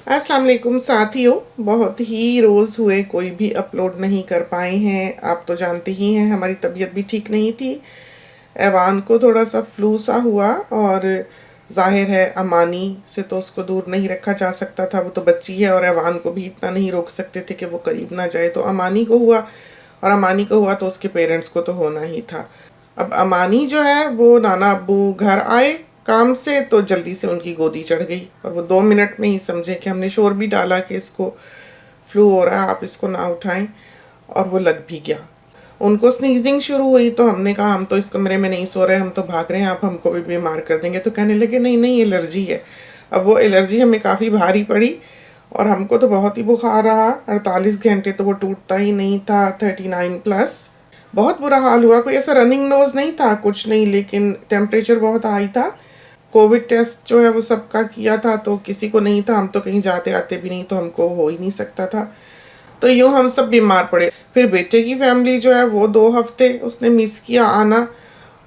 अस्सलाम वालेकुम साथियों। बहुत ही रोज़ हुए कोई भी अपलोड नहीं कर पाए हैं। आप तो जानते ही हैं हमारी तबीयत भी ठीक नहीं थी। ऐवान को थोड़ा सा फ्लू सा हुआ और जाहिर है अमानी से तो उसको दूर नहीं रखा जा सकता था, वो तो बच्ची है और ऐवान को भी इतना नहीं रोक सकते थे कि वो करीब ना जाए। तो अमानी को हुआ और अमानी को हुआ तो उसके पेरेंट्स को तो होना ही था। अब अमानी जो है वो नाना अब्बू घर आए काम से तो जल्दी से उनकी गोदी चढ़ गई और वो 2 मिनट में ही समझे कि हमने शोर भी डाला कि इसको फ्लू हो रहा है, आप इसको ना उठाएं, और वो लग भी गया। उनको स्नीजिंग शुरू हुई तो हमने कहा हम तो इस कमरे में नहीं सो रहे, हम तो भाग रहे हैं, आप हमको भी बीमार कर देंगे। तो कहने लगे नहीं नहीं एलर्जी है। अब वो एलर्जी हमें काफ़ी भारी पड़ी और हमको तो बहुत ही बुखार रहा। 48 घंटे तो वो टूटता ही नहीं था, 39+। बहुत बुरा हाल हुआ। कोई ऐसा रनिंग नोज नहीं था, कुछ नहीं, लेकिन टेम्परेचर बहुत हाई था। कोविड टेस्ट जो है वो सबका किया था तो किसी को नहीं था। हम तो कहीं जाते आते भी नहीं तो हमको हो ही नहीं सकता था। तो यूँ हम सब बीमार पड़े। फिर बेटे की फैमिली जो है वो 2 हफ्ते उसने मिस किया आना।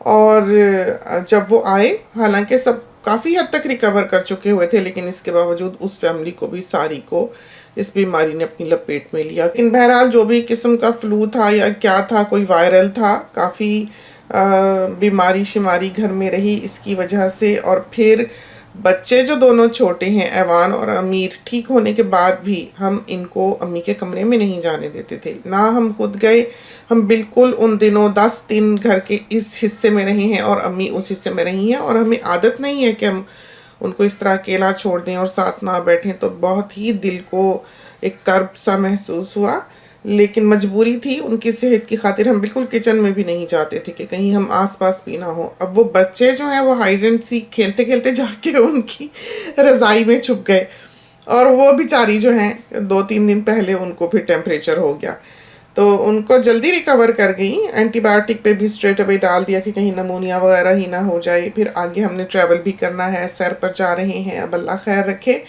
और जब वो आए, हालांकि सब काफ़ी हद तक रिकवर कर चुके हुए थे, लेकिन इसके बावजूद उस फैमिली को भी सारी को इस बीमारी ने अपनी लपेट में लिया। लेकिन बहरहाल जो भी किस्म का फ्लू था या क्या था, कोई वायरल था, काफ़ी बीमारी शिमारी घर में रही इसकी वजह से। और फिर बच्चे जो दोनों छोटे हैं, ऐवान और अमीर, ठीक होने के बाद भी हम इनको अम्मी के कमरे में नहीं जाने देते थे, ना हम खुद गए। हम बिल्कुल उन दिनों 10 दिन घर के इस हिस्से में रहे हैं और अम्मी उस हिस्से में रही हैं, और हमें आदत नहीं है कि हम उनको इस तरह अकेला छोड़ दें और साथ ना बैठें। तो बहुत ही दिल को एक कर्ब सा महसूस हुआ, लेकिन मजबूरी थी। उनकी सेहत की खातिर हम बिल्कुल किचन में भी नहीं जाते थे कि कहीं हम आसपास भी ना हो। अब वो बच्चे जो हैं वो हाइड एंड सीक खेलते खेलते जाके उनकी रज़ाई में छुप गए, और वो बेचारी जो हैं 2-3 दिन पहले उनको फिर टेम्परेचर हो गया। तो उनको जल्दी रिकवर कर गई। एंटीबायोटिक पे भी स्ट्रेट अवे डाल दिया कि कहीं नमूनिया वगैरह ही ना हो जाए। फिर आगे हमने ट्रैवल भी करना है, सैर पर जा रहे हैं, अब अल्लाह खैर रखे।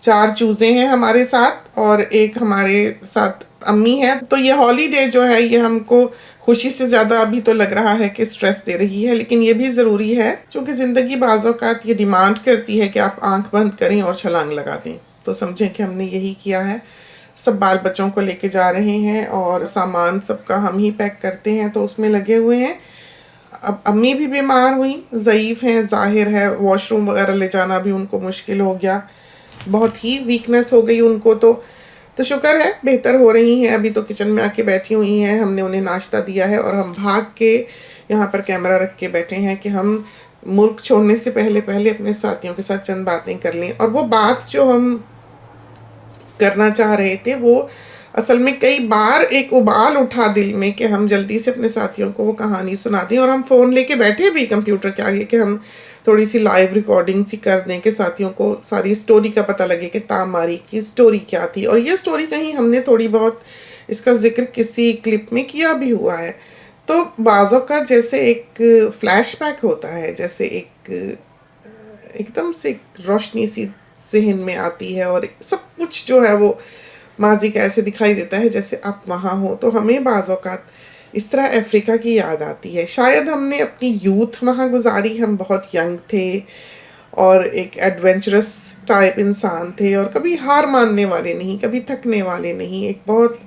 4 चूज़े हैं हमारे साथ और एक हमारे साथ अम्मी है। तो ये हॉलीडे जो है ये हमको खुशी से ज़्यादा अभी तो लग रहा है कि स्ट्रेस दे रही है, लेकिन ये भी ज़रूरी है क्योंकि ज़िंदगी बाज़ औक़ात ये डिमांड करती है कि आप आंख बंद करें और छलांग लगा दें। तो समझें कि हमने यही किया है। सब बाल बच्चों को लेके जा रहे हैं और सामान सबका हम ही पैक करते हैं, तो उसमें लगे हुए हैं। अब अम्मी भी बीमार हुई, ज़ईफ़ हैं, ज़ाहिर है वॉशरूम वगैरह ले जाना भी उनको मुश्किल हो गया, बहुत ही वीकनेस हो गई उनको। तो शुक्र है बेहतर हो रही हैं। अभी तो किचन में आके बैठी हुई हैं, हमने उन्हें नाश्ता दिया है और हम भाग के यहाँ पर कैमरा रख के बैठे हैं कि हम मुल्क छोड़ने से पहले पहले अपने साथियों के साथ चंद बातें कर लें। और वो बात जो हम करना चाह रहे थे वो असल में कई बार एक उबाल उठा दिल में कि हम जल्दी से अपने साथियों को वो कहानी सुना दें। और हम फ़ोन लेके बैठे भी कंप्यूटर के आगे कि हम थोड़ी सी लाइव रिकॉर्डिंग सी कर दें कि साथियों को सारी स्टोरी का पता लगे कि तामारी की स्टोरी क्या थी। और ये स्टोरी कहीं हमने थोड़ी बहुत इसका जिक्र किसी क्लिप में किया भी हुआ है। तो बाज़ों का जैसे एक फ्लैशबैक होता है, जैसे एकदम से एक रोशनी सी जहन में आती है और सब कुछ जो है वो माजी का ऐसे दिखाई देता है जैसे आप वहाँ हो। तो हमें बाज़ औक़ात इस तरह अफ्रीका की याद आती है। शायद हमने अपनी यूथ वहाँ गुजारी, हम बहुत यंग थे और एक एडवेंचरस टाइप इंसान थे और कभी हार मानने वाले नहीं, कभी थकने वाले नहीं। एक बहुत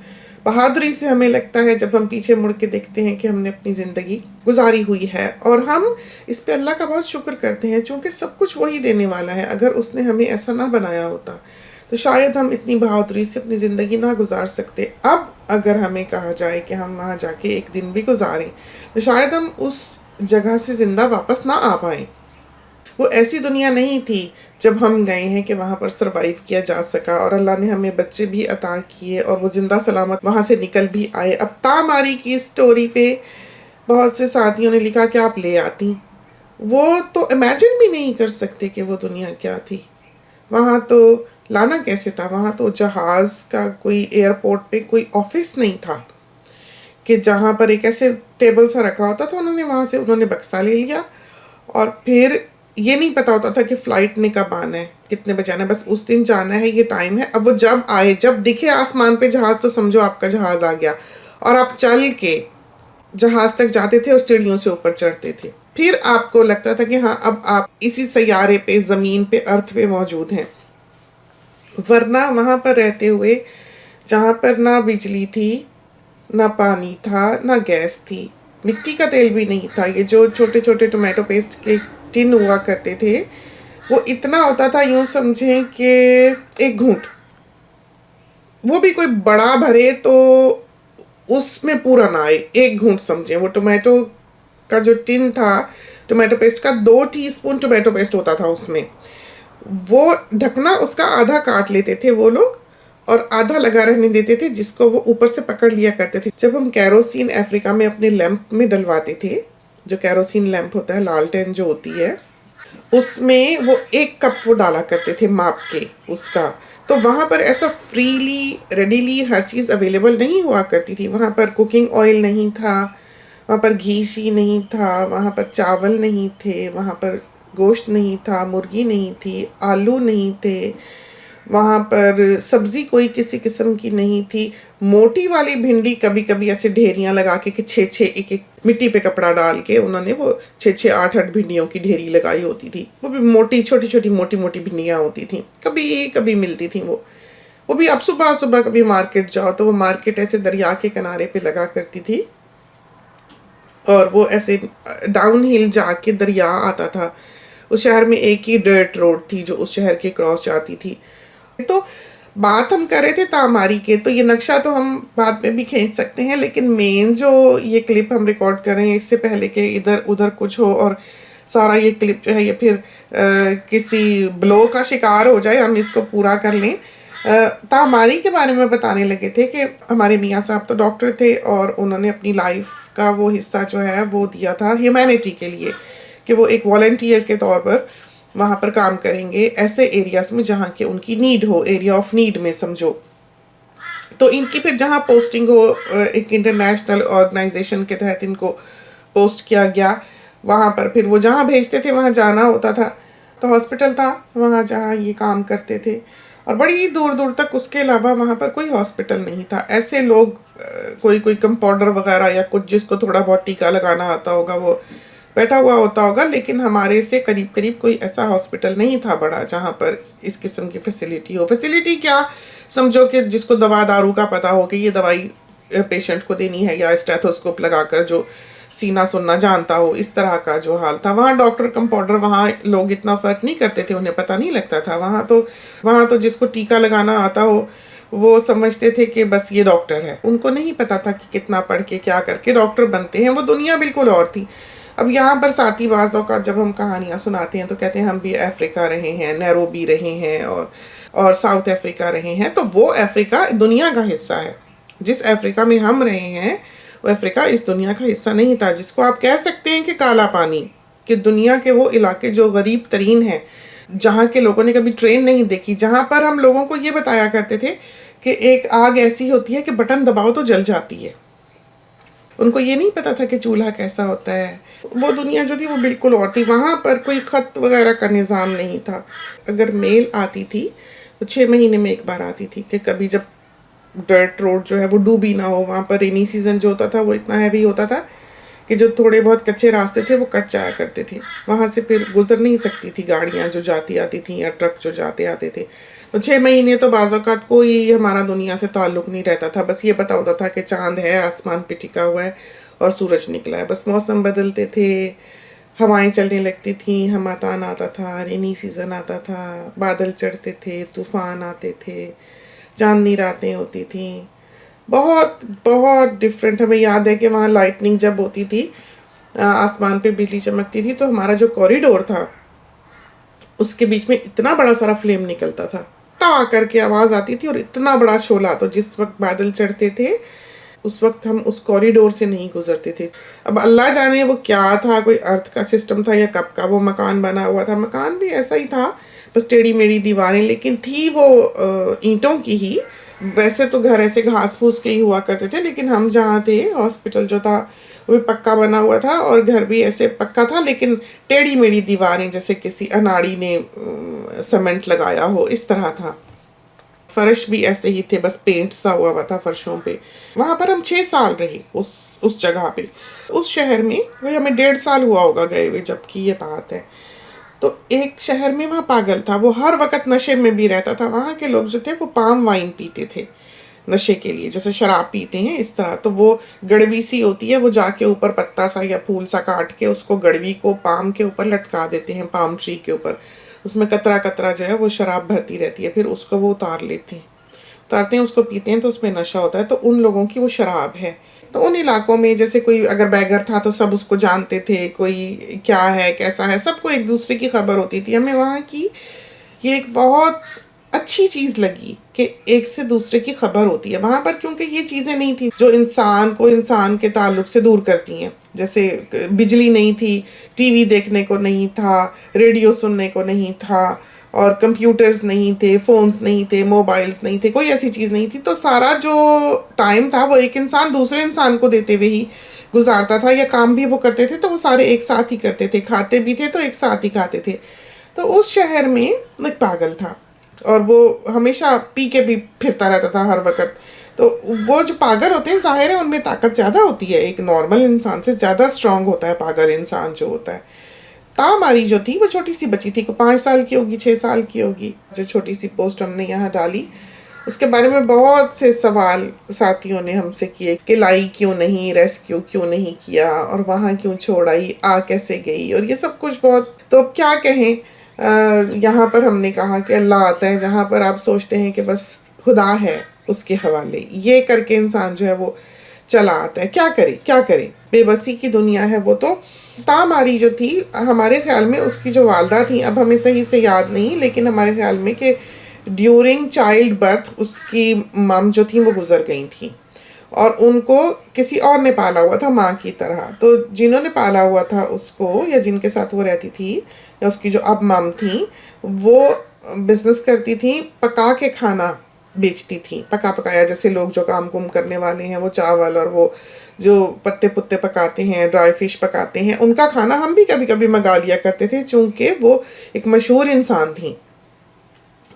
बहादुरी से हमें लगता है जब हम पीछे मुड़ के देखते हैं कि हमने अपनी ज़िंदगी गुजारी हुई है, और हम इस पे अल्लाह का बहुत शुक्र करते हैं क्योंकि सब कुछ वही देने वाला है। अगर उसने हमें ऐसा ना बनाया होता तो शायद हम इतनी बहादुरी से अपनी ज़िंदगी ना गुजार सकते। अब अगर हमें कहा जाए कि हम वहाँ जाके एक दिन भी गुजारें तो शायद हम उस जगह से ज़िंदा वापस ना आ पाएँ। वो ऐसी दुनिया नहीं थी जब हम गए हैं कि वहाँ पर सरवाइव किया जा सका, और अल्लाह ने हमें बच्चे भी अता किए और वो ज़िंदा सलामत वहाँ से निकल भी आए। अब तामारी की स्टोरी पे बहुत से साथियों ने लिखा कि आप ले आती, वो तो इमेजिन भी नहीं कर सकते कि वो दुनिया क्या थी। वहाँ तो लाना कैसे था, वहाँ तो जहाज़ का कोई एयरपोर्ट पे कोई ऑफिस नहीं था कि जहाँ पर एक ऐसे टेबल सा रखा होता था, उन्होंने वहाँ से उन्होंने बक्सा ले लिया और फिर ये नहीं पता होता था कि फ़्लाइट ने कब आना है, कितने बजे आना है, बस उस दिन जाना है, ये टाइम है। अब वो जब आए, जब दिखे आसमान पे जहाज़ तो समझो आपका जहाज़ आ गया, और आप चल के जहाज़ तक जाते थे और सीढ़ियों से ऊपर चढ़ते थे। फिर आपको लगता था कि हाँ अब आप इसी सैयारे पे, ज़मीन पे, अर्थ पे मौजूद हैं। वरना वहाँ पर रहते हुए, जहाँ पर ना बिजली थी, ना पानी था, ना गैस थी, मिट्टी का तेल भी नहीं था, ये जो छोटे छोटे टोमेटो पेस्ट के टिन हुआ करते थे, वो इतना होता था, यूँ समझें कि एक घूंट, वो भी कोई बड़ा भरे तो उसमें पूरा ना आए, एक घूंट समझें। वो टोमेटो का जो टिन था, टोमेटो पेस्ट का 2 टीस्पून टोमेटो पेस्ट होता था उसमें। वो ढकना उसका आधा काट लेते थे वो लोग, और आधा लगा रहने देते थे, जिसको वो ऊपर से पकड़ लिया करते थे। जब हम कैरोसिन अफ्रीका में अपने लैंप में डलवाते थे, जो कैरोसिन लैंप होता है, लालटेन जो होती है, उसमें वो 1 कप वो डाला करते थे माप के उसका। तो वहाँ पर ऐसा फ्रीली रेडीली हर चीज़ अवेलेबल नहीं हुआ करती थी। वहाँ पर कुकिंग ऑयल नहीं था, वहाँ पर घी शी नहीं था, वहाँ पर चावल नहीं थे, वहाँ पर गोश्त नहीं था, मुर्गी नहीं थी, आलू नहीं थे, वहाँ पर सब्जी कोई किसी किस्म की नहीं थी। मोटी वाली भिंडी कभी कभी ऐसे ढेरियाँ लगा के कि 6-6 एक-एक मिट्टी पे कपड़ा डाल के उन्होंने वो 6-6 8-8 भिंडियों की ढेरी लगाई होती थी। वो भी मोटी छोटी छोटी मोटी मोटी भिंडियाँ होती थी, कभी कभी मिलती थी वो भी आप सुबह सुबह कभी मार्केट जाओ तो वो मार्केट ऐसे दरिया के किनारे पे लगा करती थी, और वो ऐसे डाउन हिल जाके दरिया आता था। उस शहर में एक ही डर्ट रोड थी जो उस शहर के क्रॉस जाती थी। तो बात हम कर रहे थे तामारी के, तो ये नक्शा तो हम बाद में भी खींच सकते हैं, लेकिन मेन जो ये क्लिप हम रिकॉर्ड कर रहे हैं, इससे पहले कि इधर उधर कुछ हो और सारा ये क्लिप जो है ये फिर किसी ब्लो का शिकार हो जाए, हम इसको पूरा कर लें। तामारी के बारे में बताने लगे थे कि हमारे मियाँ साहब तो डॉक्टर थे, और उन्होंने अपनी लाइफ का वो हिस्सा जो है वो दिया था ह्यूमैनिटी के लिए, कि वो एक वॉलंटियर के तौर पर वहाँ पर काम करेंगे ऐसे एरियाज में जहाँ के उनकी नीड हो, एरिया ऑफ नीड में समझो। तो इनकी फिर जहाँ पोस्टिंग हो, एक इंटरनेशनल ऑर्गेनाइजेशन के तहत इनको पोस्ट किया गया, वहाँ पर फिर वो जहाँ भेजते थे वहाँ जाना होता था। तो हॉस्पिटल था वहाँ जहाँ ये काम करते थे, और बड़ी दूर दूर तक उसके अलावा वहाँ पर कोई हॉस्पिटल नहीं था। ऐसे लोग कोई कोई कंपाउंडर वगैरह या कुछ जिसको थोड़ा बहुत टीका लगाना आता होगा वो बैठा हुआ होता होगा, लेकिन हमारे से करीब करीब कोई ऐसा हॉस्पिटल नहीं था बड़ा जहाँ पर इस किस्म की फैसिलिटी हो। फैसिलिटी क्या समझो कि जिसको दवा दारू का पता हो कि ये दवाई पेशेंट को देनी है, या स्टेथोस्कोप लगाकर जो सीना सुनना जानता हो, इस तरह का जो हाल था। वहाँ डॉक्टर कंपाउंडर, वहाँ लोग इतना फ़र्क नहीं करते थे, उन्हें पता नहीं लगता था। वहाँ तो जिसको टीका लगाना आता हो वो समझते थे कि बस ये डॉक्टर है, उनको नहीं पता था कि कितना पढ़ के क्या करके डॉक्टर बनते हैं। वो दुनिया बिल्कुल और थी। अब यहाँ पर साथी बाज़ों का जब हम कहानियाँ सुनाते हैं तो कहते हैं हम भी अफ्रीका रहे हैं, नैरोबी रहे हैं, और साउथ अफ्रीका रहे हैं। तो वो अफ्रीका दुनिया का हिस्सा है। जिस अफ्रीका में हम रहे हैं वो अफ्रीका इस दुनिया का हिस्सा नहीं था, जिसको आप कह सकते हैं कि काला पानी, कि दुनिया के वो इलाके जो गरीब तरीन हैं, जहाँ के लोगों ने कभी ट्रेन नहीं देखी, जहाँ पर हम लोगों को ये बताया करते थे कि एक आग ऐसी होती है कि बटन दबाओ तो जल जाती है। उनको ये नहीं पता था कि चूल्हा कैसा होता है। वो दुनिया जो थी वो बिल्कुल और थी। वहाँ पर कोई ख़त वगैरह का निज़ाम नहीं था। अगर मेल आती थी तो 6 महीने में एक बार आती थी, कि कभी जब डर्ट रोड जो है वो डूबी ना हो। वहाँ पर रेनी सीज़न जो होता था वो इतना हैवी होता था कि जो थोड़े बहुत कच्चे रास्ते थे वो कट जाया करते थे। वहाँ से फिर गुजर नहीं सकती थी गाड़ियाँ जो जाती आती थी, या ट्रक जो जाते आते थे। तो 6 महीने तो बाज़ औक़ात कोई हमारा दुनिया से ताल्लुक़ नहीं रहता था। बस ये पता होता था कि चाँद है, आसमान पे टिका हुआ है और सूरज निकला है। बस मौसम बदलते थे, हवाएं चलने लगती थी, हमातान आता था, रेनी सीज़न आता था, बादल चढ़ते थे, तूफ़ान आते थे, चांदनी रातें होती थी। बहुत बहुत डिफरेंट। हमें याद है कि वहाँ लाइटनिंग जब होती थी, आसमान पे बिजली चमकती थी, तो हमारा जो कॉरिडोर था उसके बीच में इतना बड़ा सारा फ्लेम निकलता था, टा करके आवाज़ आती थी और इतना बड़ा शोला। तो जिस वक्त बादल चढ़ते थे उस वक्त हम उस कॉरिडोर से नहीं गुजरते थे। अब अल्लाह जाने वो क्या था, कोई अर्थ का सिस्टम था या कब का वो मकान बना हुआ था। मकान भी ऐसा ही था, बस टेढ़ी मेढ़ी दीवारें, लेकिन थी वो ईंटों की ही। वैसे तो घर ऐसे घास फूस के ही हुआ करते थे, लेकिन हम जहाँ थे हॉस्पिटल जो था वो भी पक्का बना हुआ था, और घर भी ऐसे पक्का था, लेकिन टेढ़ी मेढ़ी दीवारें जैसे किसी अनाड़ी ने सीमेंट लगाया हो, इस तरह था। फर्श भी ऐसे ही थे, बस पेंट सा हुआ था फर्शों पे। वहाँ पर हम 6 साल रहे उस जगह पे, उस शहर में। वही हमें 1.5 साल हुआ होगा गए हुए, जबकि ये बात है। तो एक शहर में वहाँ पागल था, वो हर वक्त नशे में भी रहता था। वहाँ के लोग जो थे वो पाम वाइन पीते थे नशे के लिए, जैसे शराब पीते हैं इस तरह। तो वो गड़वी सी होती है, वो जाके ऊपर पत्ता सा या फूल सा काट के उसको गड़वी को पाम के ऊपर लटका देते हैं, पाम ट्री के ऊपर। उसमें कतरा कतरा जो है वो शराब भरती रहती है, फिर उसको वो उतारते हैं, उसको पीते हैं, तो उसमें नशा होता है। तो उन लोगों की वो शराब है। तो उन इलाकों में जैसे कोई अगर बैगर था तो सब उसको जानते थे, कोई क्या है कैसा है, सबको एक दूसरे की खबर होती थी। हमें वहाँ की ये एक बहुत अच्छी चीज़ लगी कि एक से दूसरे की खबर होती है वहाँ पर, क्योंकि ये चीज़ें नहीं थी जो इंसान को इंसान के ताल्लुक से दूर करती हैं। जैसे बिजली नहीं थी, टीवी देखने को नहीं था, रेडियो सुनने को नहीं था, और कंप्यूटर्स नहीं थे, फ़ोन्स नहीं थे, मोबाइल्स नहीं थे, कोई ऐसी चीज़ नहीं थी। तो सारा जो टाइम था वो एक इंसान दूसरे इंसान को देते हुए ही गुजारता था, या काम भी वो करते थे तो वो सारे एक साथ ही करते थे, खाते भी थे तो एक साथ ही खाते थे। तो उस शहर में एक पागल था और वो हमेशा पी के भी फिरता रहता था हर वक्त। तो वो जो पागल होते हैं ज़ाहिर है उनमें ताकत ज़्यादा होती है, एक नॉर्मल इंसान से ज़्यादा स्ट्रांग होता है पागल इंसान जो होता है। हमारी जो थी वो छोटी सी बच्ची थी, को 5 साल की होगी, 6 साल की होगी। जो छोटी सी पोस्ट हमने यहाँ डाली उसके बारे में बहुत से सवाल साथियों ने हमसे किए कि लाई क्यों नहीं, रेस्क्यू क्यों नहीं किया, और वहाँ क्यों छोड़ आई, आ कैसे गई, और ये सब कुछ बहुत। तो क्या कहें, यहाँ पर हमने कहा कि अल्लाह आता है जहाँ पर आप सोचते हैं कि बस खुदा है उसके हवाले, ये करके इंसान जो है वो चला आता है। क्या करे, बेबसी की दुनिया है वो। तो तामारी जो थी हमारे ख्याल में उसकी जो वालदा थी, अब हमें सही से याद नहीं, लेकिन हमारे ख्याल में कि ड्यूरिंग चाइल्ड बर्थ उसकी मम जो थी वो गुजर गई थी, और उनको किसी और ने पाला हुआ था माँ की तरह। तो जिन्होंने पाला हुआ था उसको, या जिनके साथ वो रहती थी, या उसकी जो अब मम थी, वो बिजनेस करती थी, पका के खाना बेचती थी, पका पकाया। जैसे लोग जो काम कुम करने वाले हैं वो चावल और वो जो पत्ते पुत्ते पकाते हैं, ड्राई फिश पकाते हैं, उनका खाना हम भी कभी कभी मंगा लिया करते थे, चूँकि वो एक मशहूर इंसान थी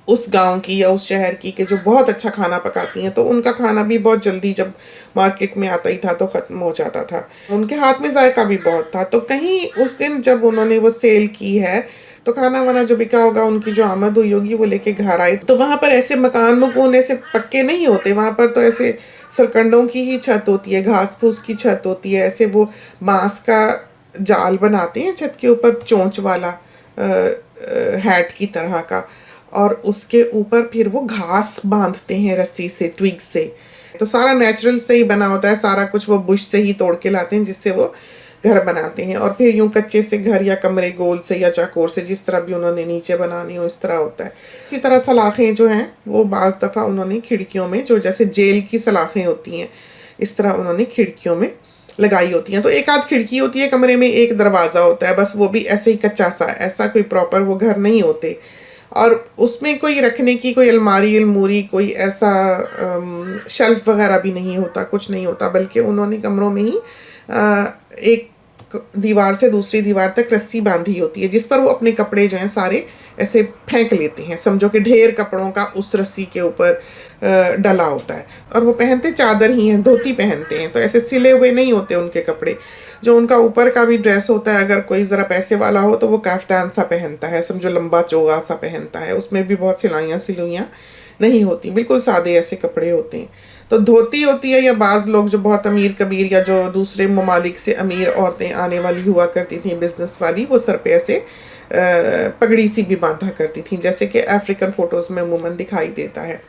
उस गांव की या उस शहर की कि जो बहुत अच्छा खाना पकाती हैं। तो उनका खाना भी बहुत जल्दी जब मार्केट में आता ही था तो ख़त्म हो जाता था। उनके हाथ में जायका भी बहुत था। तो कहीं उस दिन जब उन्होंने वो सेल की है तो खाना वाना जो बिका होगा, उनकी जो आमद हुई होगी, वो लेके घर आए। तो वहाँ पर ऐसे मकान मकून ऐसे पक्के नहीं होते, वहाँ पर तो ऐसे सरकंडों की ही छत होती है, घास फूस की छत होती है। ऐसे वो बांस का जाल बनाते हैं छत के ऊपर, चोंच वाला हैट की तरह का, और उसके ऊपर फिर वो घास बांधते हैं रस्सी से, ट्विग से। तो सारा नेचुरल से ही बना होता है, सारा कुछ वो बुश से ही तोड़ के लाते हैं जिससे वो घर बनाते हैं। और फिर यूं कच्चे से घर या कमरे गोल से या चौकोर से, जिस तरह भी उन्होंने नीचे बनानी हो, इस तरह होता है। इसी तरह सलाखें जो हैं वो बाज़ दफ़ा उन्होंने खिड़कियों में, जो जैसे जेल की सलाखें होती हैं इस तरह उन्होंने खिड़कियों में लगाई होती हैं। तो एक आध खिड़की होती है कमरे में, एक दरवाज़ा होता है, बस वो भी ऐसे ही कच्चा सा, ऐसा कोई प्रॉपर वो घर नहीं होते। और उसमें कोई रखने की कोई अलमारी अलमूरी, कोई ऐसा शेल्फ वगैरह भी नहीं होता, कुछ नहीं होता, बल्कि उन्होंने कमरों में ही एक दीवार से दूसरी दीवार तक रस्सी बांधी होती है जिस पर वो अपने कपड़े जो हैं सारे ऐसे फेंक लेते हैं। समझो कि ढेर कपड़ों का उस रस्सी के ऊपर डला होता है, और वो पहनते चादर ही हैं, धोती पहनते हैं। तो ऐसे सिले हुए नहीं होते उनके कपड़े। जो उनका ऊपर का भी ड्रेस होता है, अगर कोई ज़रा पैसे वाला हो तो वो काफ्तान सा पहनता है, समझो लंबा चोगा सा पहनता है, उसमें भी बहुत सिलाइयाँ सिलुइयाँ नहीं होती, बिल्कुल सादे ऐसे कपड़े होते हैं। तो धोती होती है, या बाज़ लोग जो बहुत अमीर कबीर या जो दूसरे ममालिक से अमीर औरतें आने वाली हुआ करती थी, बिजनेस वाली, वो सर पे ऐसे पगड़ी सी भी बांधा करती थी, जैसे कि अफ्रीकन फ़ोटोज़ में अमूमन दिखाई देता है।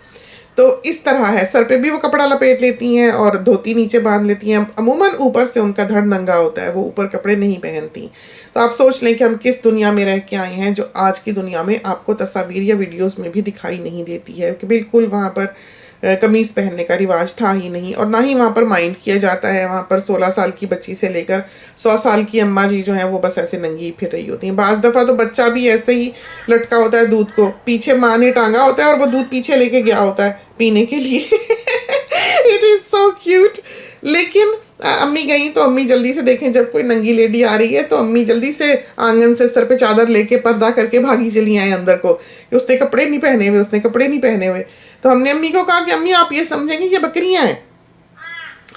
तो इस तरह है, सर पे भी वो कपड़ा लपेट लेती हैं और धोती नीचे बांध लेती हैं। अमूमन ऊपर से उनका धड़ नंगा होता है, वो ऊपर कपड़े नहीं पहनती। तो आप सोच लें कि हम किस दुनिया में रह के आए हैं, जो आज की दुनिया में आपको तस्वीर या वीडियोस में भी दिखाई नहीं देती है कि बिल्कुल वहाँ पर कमीज़ पहनने का रिवाज था ही नहीं, और ना ही वहाँ पर माइंड किया जाता है। वहाँ पर 16 साल की बच्ची से लेकर 100 साल की अम्मा जी जो हैं वो बस ऐसे नंगी फिर रही होती हैं। बाज़ दफ़ा तो बच्चा भी ऐसे ही लटका होता है दूध को, पीछे माँ ने टांगा होता है और वो दूध पीछे लेके गया होता है पीने के लिए। It is so cute. लेकिन अम्मी गई तो अम्मी जल्दी से देखें, जब कोई नंगी लेडी आ रही है तो अम्मी जल्दी से आंगन से सर पे चादर लेके पर्दा करके भागी चली आए अंदर को कि उसने कपड़े नहीं पहने हुए, उसने कपड़े नहीं पहने हुए। तो हमने अम्मी को कहा कि अम्मी आप ये समझेंगे ये बकरियां हैं।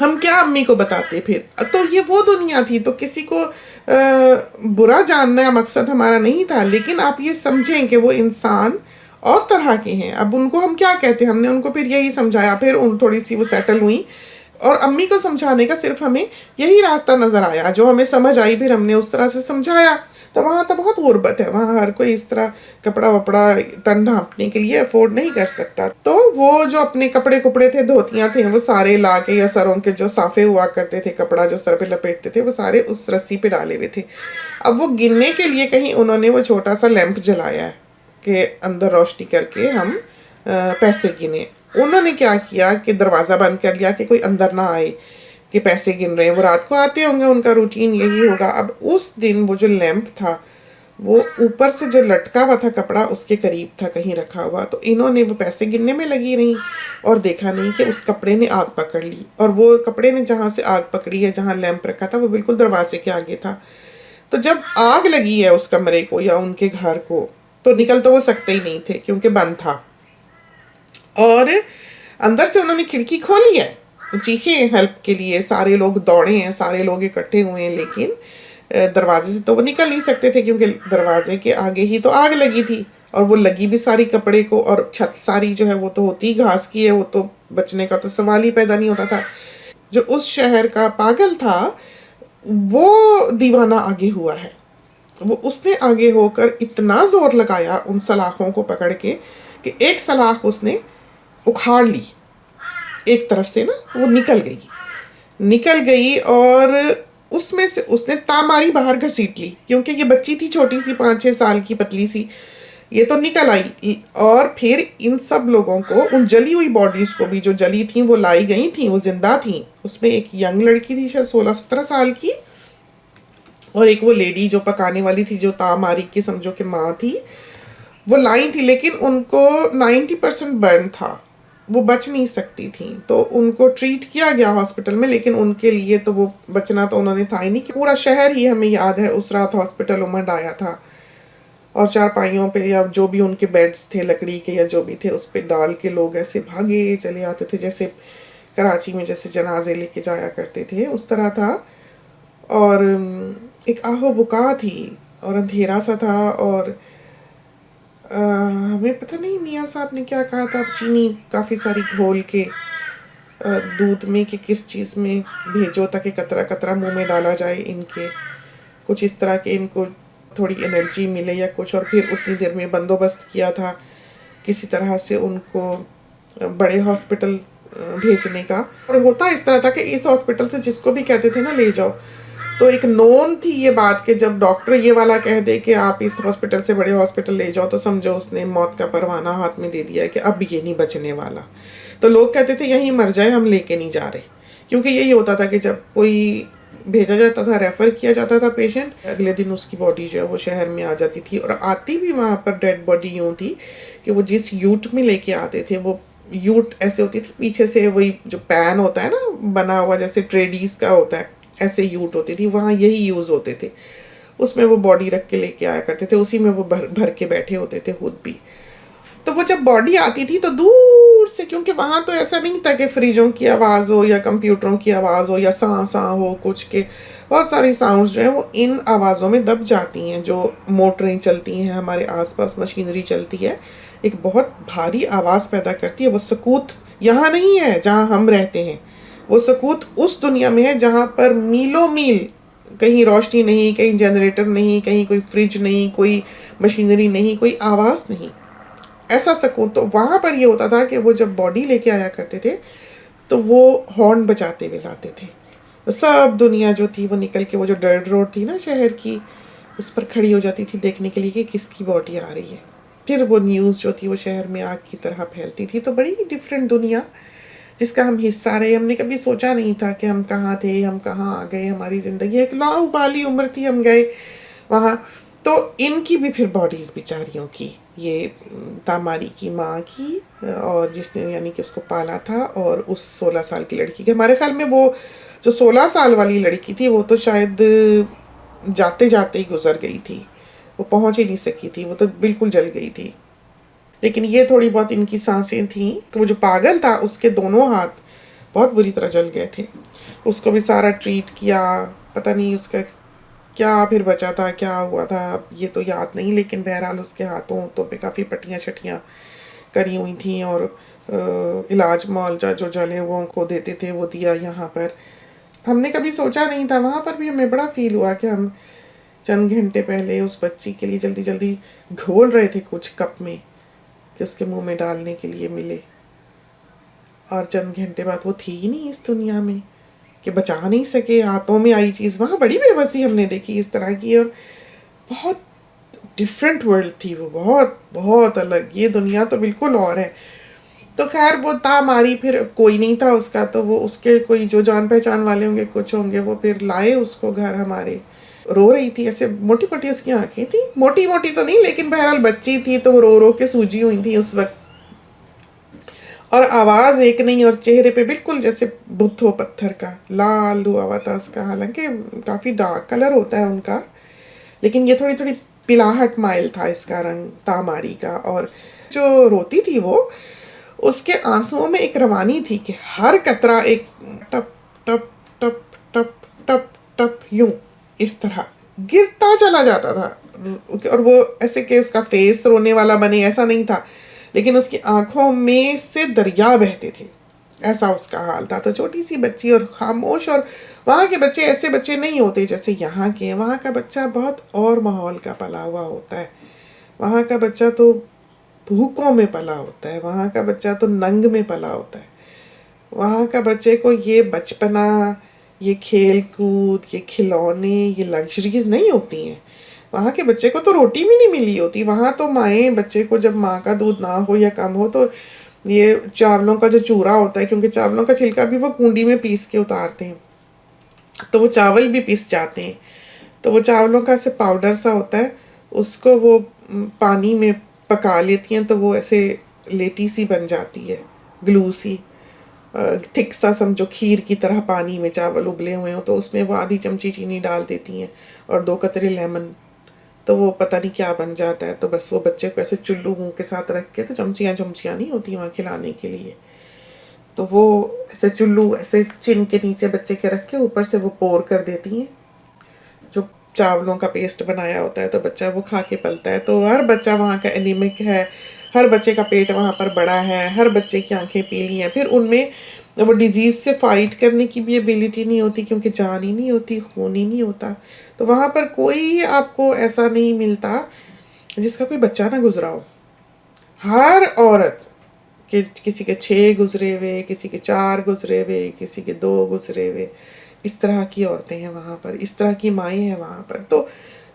हम क्या अम्मी को बताते फिर। तो ये वो दुनिया थी। तो किसी को बुरा जानना मकसद हमारा नहीं था, लेकिन आप ये समझें कि वो इंसान और तरह के हैं। अब उनको हम क्या कहते हैं, हमने उनको फिर यही समझाया, फिर उन थोड़ी सी वो सेटल हुई, और अम्मी को समझाने का सिर्फ हमें यही रास्ता नज़र आया, जो हमें समझ आई, फिर हमने उस तरह से समझाया। तो वहाँ तो बहुत गुर्बत है, वहाँ हर कोई इस तरह कपड़ा वपड़ा तन ढांपने के लिए अफोर्ड नहीं कर सकता। तो वो जो अपने कपड़े कुपड़े थे, धोतियाँ थे, वो सारे ला के, या सरों के जो साफे हुआ करते थे, कपड़ा जो सर पे लपेटते थे, वो सारे उस रस्सी पे डाले हुए थे। अब वो गिनने के लिए कहीं उन्होंने वो छोटा सा लैंप जलाया है कि अंदर रोशनी करके हम पैसे गिने। उन्होंने क्या किया कि दरवाज़ा बंद कर लिया कि कोई अंदर ना आए कि पैसे गिन रहे हैं। वो रात को आते होंगे, उनका रूटीन यही होगा। अब उस दिन वो जो लैंप था, वो ऊपर से जो लटका हुआ था कपड़ा, उसके करीब था कहीं रखा हुआ। तो इन्होंने वो पैसे गिनने में लगी रही और देखा नहीं कि उस कपड़े ने आग पकड़ ली। और वो कपड़े ने जहाँ से आग पकड़ी है, जहाँ लैंप रखा था, वो बिल्कुल दरवाजे के आगे था। तो जब आग लगी है उस कमरे को या उनके घर को, तो निकल तो वो सकते ही नहीं थे क्योंकि बंद था। और अंदर से उन्होंने खिड़की खोली है, चीखे हेल्प के लिए, सारे लोग दौड़े हैं, सारे लोग इकट्ठे हुए हैं, लेकिन दरवाजे से तो वो निकल नहीं सकते थे क्योंकि दरवाजे के आगे ही तो आग लगी थी। और वो लगी भी सारी कपड़े को, और छत सारी जो है वो तो होती घास की है, वो तो बचने का तो सवाल ही पैदा नहीं होता था। जो उस शहर का पागल था, वो दीवाना आगे हुआ है। वो उसने आगे होकर इतना जोर लगाया उन सलाखों को पकड़ के कि एक सलाख उसने उखाड़ ली, एक तरफ से ना वो निकल गई और उसमें से उसने तामारी बाहर घसीट ली, क्योंकि ये बच्ची थी छोटी सी, 5-6 साल की, पतली सी, ये तो निकल आई। और फिर इन सब लोगों को, उन जली हुई बॉडीज को भी, जो जली थी वो लाई गई थी, वो जिंदा थी। उसमें एक यंग लड़की थी शायद 16-17 साल की, और एक वो लेडी जो पकाने वाली थी, जो तामारी की समझो कि माँ थी, वो लाई थी। लेकिन उनको 90% बर्न था, वो बच नहीं सकती थी। तो उनको ट्रीट किया गया हॉस्पिटल में, लेकिन उनके लिए तो वो बचना तो उन्होंने था ही नहीं। कि पूरा शहर ही, हमें याद है, उस रात हॉस्पिटल उमड़ आया था, और चारपाइयों पे या जो भी उनके बेड्स थे लकड़ी के या जो भी थे, उस पर डाल के लोग ऐसे भागे चले आते थे, जैसे कराची में जैसे जनाजे लेके जाया करते थे, उस तरह था। और एक आहो बुका थी और अंधेरा सा था, और हमें पता नहीं मियाँ साहब ने क्या कहा था, चीनी काफ़ी सारी घोल के दूध में कि किस चीज़ में भेजो ताकि कतरा कतरा मुंह में डाला जाए इनके, कुछ इस तरह के, इनको थोड़ी एनर्जी मिले या कुछ। और फिर उतनी देर में बंदोबस्त किया था किसी तरह से उनको बड़े हॉस्पिटल भेजने का। और होता इस तरह था कि इस हॉस्पिटल से जिसको भी कहते थे ना ले जाओ, तो एक नोन थी ये बात कि जब डॉक्टर ये वाला कह दे कि आप इस हॉस्पिटल से बड़े हॉस्पिटल ले जाओ, तो समझो उसने मौत का परवाना हाथ में दे दिया है कि अब ये नहीं बचने वाला। तो लोग कहते थे यहीं मर जाए, हम लेके नहीं जा रहे। क्योंकि यही होता था कि जब कोई भेजा जाता था, रेफ़र किया जाता था पेशेंट, अगले दिन उसकी बॉडी जो है वो शहर में आ जाती थी। और आती भी वहाँ पर डेड बॉडी यूँ थी कि वो जिस यूट में लेके आते थे, वो यूट ऐसे होती थी, पीछे से वही जो पैन होता है ना बना हुआ, जैसे ट्रेडीज का होता है, ऐसे यूट होती थी, वहाँ यही यूज़ होते थे। उसमें वो बॉडी रख के लेके आया करते थे, उसी में वो भर के बैठे होते थे खुद भी। तो वो जब बॉडी आती थी तो दूर से, क्योंकि वहाँ तो ऐसा नहीं था कि फ्रिजों की आवाज़ हो या कंप्यूटरों की आवाज़ हो या सा हो कुछ के, बहुत सारी साउंड्स जो हैं वो इन आवाज़ों में दब जाती हैं। जो मोटरें चलती हैं, हमारे आसपास मशीनरी चलती है, एक बहुत भारी आवाज़ पैदा करती है। वो सकूत यहाँ नहीं है जहाँ हम रहते हैं, वो सकूत उस दुनिया में है जहाँ पर मीलों मील कहीं रोशनी नहीं, कहीं जनरेटर नहीं, कहीं कोई फ्रिज नहीं, कोई मशीनरी नहीं, कोई आवाज़ नहीं, ऐसा सकून। तो वहाँ पर ये होता था कि वो जब बॉडी लेके आया करते थे तो वो हॉर्न बजाते हुए लाते थे। तो सब दुनिया जो थी वो निकल के, वो जो डर्ट रोड थी ना शहर की, उस पर खड़ी हो जाती थी देखने के लिए कि किसकी बॉडी आ रही है। फिर वो न्यूज़ जो थी वो शहर में आग की तरह फैलती थी। तो बड़ी डिफरेंट दुनिया जिसका हम हिस्सा रहे। हमने कभी सोचा नहीं था कि हम कहाँ थे, हम कहाँ आ गए, हमारी ज़िंदगी एक लाउबाली उम्र थी, हम गए वहाँ। तो इनकी भी फिर बॉडीज़ बेचारियों की, ये तामारी की माँ की, और जिसने यानी कि उसको पाला था, और उस 16 साल की लड़की की। हमारे ख्याल में वो जो 16 साल वाली लड़की थी वो तो शायद जाते जाते ही गुजर गई थी, वो पहुँच ही नहीं सकी थी, वो तो बिल्कुल जल गई थी। लेकिन ये थोड़ी बहुत इनकी सांसें थीं। वो जो पागल था उसके दोनों हाथ बहुत बुरी तरह जल गए थे, उसको भी सारा ट्रीट किया, पता नहीं उसका क्या फिर बचा था, क्या हुआ था अब ये तो याद नहीं, लेकिन बहरहाल उसके हाथों पे काफ़ी पट्टियाँ शटियाँ करी हुई थी और इलाज मुआवजा जो जले हुओं को देते थे वो दिया यहाँ पर। हमने कभी सोचा नहीं था, वहाँ पर भी हमें बड़ा फील हुआ कि हम चंद घंटे पहले उस बच्ची के लिए जल्दी जल्दी घोल रहे थे कुछ कप में कि उसके मुंह में डालने के लिए मिले, और चंद घंटे बाद वो थी ही नहीं इस दुनिया में कि बचा नहीं सके। हाथों में आई चीज़, वहाँ बड़ी बेबसी हमने देखी इस तरह की, और बहुत डिफरेंट वर्ल्ड थी वो, बहुत बहुत अलग। ये दुनिया तो बिल्कुल और है। तो खैर वो था मारी, फिर कोई नहीं था उसका, तो वो उसके कोई जो जान पहचान वाले होंगे कुछ होंगे, वो फिर लाए उसको घर हमारे। रो रही थी, ऐसे मोटी मोटी उसकी आंखें थी, मोटी मोटी तो नहीं लेकिन बहरहाल बच्ची थी, तो वो रो रो के सूजी हुई थी उस वक्त, और आवाज़ एक नहीं, और चेहरे पे बिल्कुल जैसे बुत हो पत्थर का, लाल हुआ हुआ था उसका। हालांकि काफ़ी डार्क कलर होता है उनका, लेकिन ये थोड़ी थोड़ी पिलाहट माइल था इसका रंग तामारी का। और जो रोती थी वो, उसके आंसुओं में एक रवानी थी कि हर कतरा एक टप टप टप टप टप टप यूं इस तरह गिरता चला जाता था। और वो ऐसे कि उसका फेस रोने वाला बने ऐसा नहीं था, लेकिन उसकी आंखों में से दरिया बहते थे, ऐसा उसका हाल था। तो छोटी सी बच्ची और खामोश, और वहाँ के बच्चे ऐसे बच्चे नहीं होते जैसे यहाँ के। वहाँ का बच्चा बहुत और माहौल का पला हुआ होता है। वहाँ का बच्चा तो भूखों में पला होता है, वहाँ का बच्चा तो नंग में पला होता है। वहाँ का बच्चे को ये बचपना, ये खेल कूद, ये खिलौने, ये लग्जरीज नहीं होती हैं। वहाँ के बच्चे को तो रोटी भी नहीं मिली होती। वहाँ तो माएँ बच्चे को, जब माँ का दूध ना हो या कम हो, तो ये चावलों का जो चूरा होता है, क्योंकि चावलों का छिलका भी वो कूंडी में पीस के उतारते हैं, तो वो चावल भी पिस जाते हैं। तो वो चावलों का ऐसे पाउडर सा होता है, उसको वो पानी में पका लेती हैं, तो वो ऐसे लेटी सी बन जाती है, ग्लू सी, थिक सा, समझो खीर की तरह। पानी में चावल उबले हुए हो तो उसमें वो आधी चमची चीनी डाल देती हैं और 2 कतरे लेमन, तो वो पता नहीं क्या बन जाता है। तो बस वो बच्चे को ऐसे चुल्लू मुंह के साथ रख के, तो चमचियाँ चमचियाँ नहीं होती वहाँ खिलाने के लिए, तो वो ऐसे चुल्लू ऐसे चिन के नीचे बच्चे के रख के ऊपर से वो पोर कर देती हैं जो चावलों का पेस्ट बनाया होता है, तो बच्चा वो खा के पलता है। तो हर बच्चा वहाँ का एनीमिक है, हर बच्चे का पेट वहाँ पर बड़ा है, हर बच्चे की आंखें पीली हैं। फिर उनमें वो डिजीज़ से फाइट करने की भी एबिलिटी नहीं होती, क्योंकि जान ही नहीं होती, खून ही नहीं होता। तो वहाँ पर कोई आपको ऐसा नहीं मिलता जिसका कोई बच्चा ना गुजरा हो। हर औरत कि किसी के 6 गुजरे हुए, किसी के 4 गुजरे हुए, किसी के 2 गुजरे हुए, इस तरह की औरतें हैं वहाँ पर, इस तरह की माएँ हैं वहाँ पर। तो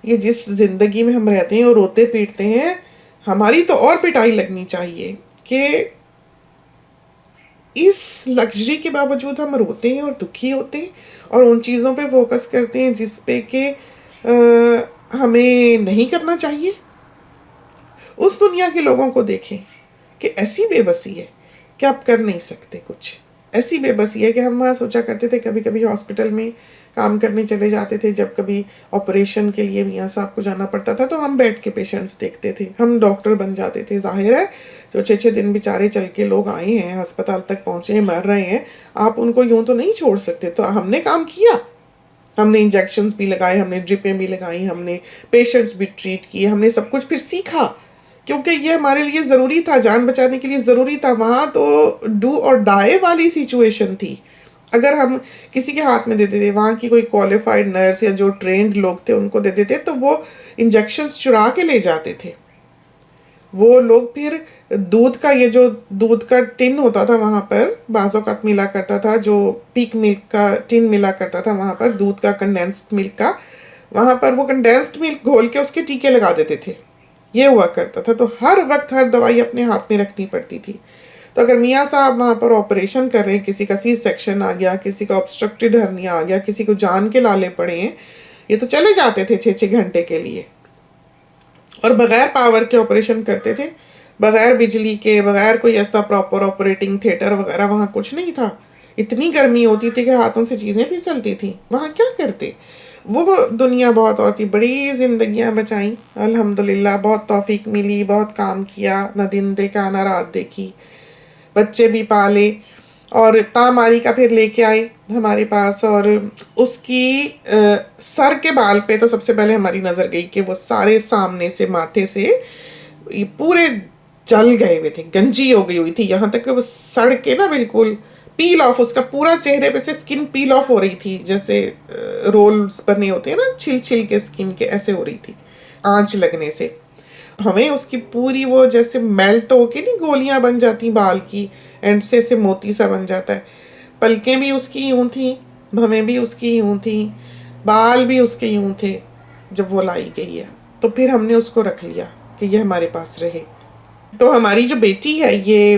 ये जिस ज़िंदगी में हम रहते हैं और रोते पीटते हैं, हमारी तो और पिटाई लगनी चाहिए कि इस लग्जरी के बावजूद हम रोते हैं और दुखी होते हैं और उन चीज़ों पे फोकस करते हैं जिस पे कि हमें नहीं करना चाहिए। उस दुनिया के लोगों को देखें कि ऐसी बेबसी है कि आप कर नहीं सकते कुछ। ऐसी बेबसी है कि हम वहाँ सोचा करते थे, कभी कभी हॉस्पिटल में काम करने चले जाते थे, जब कभी ऑपरेशन के लिए मियाँ साहब को जाना पड़ता था, तो हम बैठ के पेशेंट्स देखते थे, हम डॉक्टर बन जाते थे। जाहिर है जो 6-6 दिन बेचारे चल के लोग आए हैं, अस्पताल तक पहुँचे, मर रहे हैं, आप उनको यूँ तो नहीं छोड़ सकते। तो हमने काम किया, हमने इंजेक्शन्स भी लगाए, हमने ड्रिपें भी लगाई, हमने पेशेंट्स भी ट्रीट किए, हमने सब कुछ फिर सीखा, क्योंकि ये हमारे लिए ज़रूरी था, जान बचाने के लिए ज़रूरी था। वहाँ तो डू और डाई वाली सिचुएशन थी। अगर हम किसी के हाथ में दे देते, वहाँ की कोई क्वालिफाइड नर्स या जो ट्रेंड लोग थे उनको दे देते, तो वो इंजेक्शन्स चुरा के ले जाते थे। वो लोग फिर दूध का, ये जो दूध का टिन होता था वहाँ पर बाज़ औक़ात मिला करता था, जो पीक मिल्क का टिन मिला करता था वहाँ पर, दूध का, कंडेंस्ड मिल्क का, वहाँ पर वो कंडेंस्ड मिल्क घोल के उसके टीके लगा देते थे। ये हुआ करता था। तो हर वक्त हर दवाई अपने हाथ में रखनी पड़ती थी। तो अगर मियाँ साहब वहाँ पर ऑपरेशन कर रहे हैं, किसी का सी सेक्शन आ गया, किसी का ऑब्स्ट्रक्टेड हर्निया आ गया, किसी को जान के लाले पड़े हैं, ये तो चले जाते थे 6-6 घंटे के लिए, और बग़ैर पावर के ऑपरेशन करते थे, बग़ैर बिजली के, बग़ैर कोई ऐसा प्रॉपर ऑपरेटिंग थिएटर वगैरह वहाँ कुछ नहीं था। इतनी गर्मी होती थी कि हाथों से चीज़ें फिसलती थी। वहाँ क्या करते, वो दुनिया बहुत और थी। बड़ी ज़िंदगियाँ बचाई अल्हम्दुलिल्लाह, बहुत तौफीक मिली, बहुत काम किया, ना दिन देखा ना रात देखी, बच्चे भी पाले, और तामारी का फिर लेके आए हमारे पास, और उसकी सर के बाल पे तो सबसे पहले हमारी नज़र गई कि वो सारे सामने से माथे से ये पूरे जल गए हुए थे, गंजी हो गई हुई थी, यहाँ तक कि वो सड़ के ना बिल्कुल पील ऑफ, उसका पूरा चेहरे पे से स्किन पील ऑफ हो रही थी, जैसे रोल्स बने होते हैं ना छिल छिल के स्किन के, ऐसे हो रही थी आंच लगने से। हमें उसकी पूरी वो जैसे मेल्ट होके नहीं गोलियां बन जाती बाल की, एंड से मोती सा बन जाता है। पलकें भी उसकी यूं थी, भवें भी उसकी यूं थी, बाल भी उसके यूं थे जब वो लाई गई है। तो फिर हमने उसको रख लिया कि ये हमारे पास रहे। तो हमारी जो बेटी है ये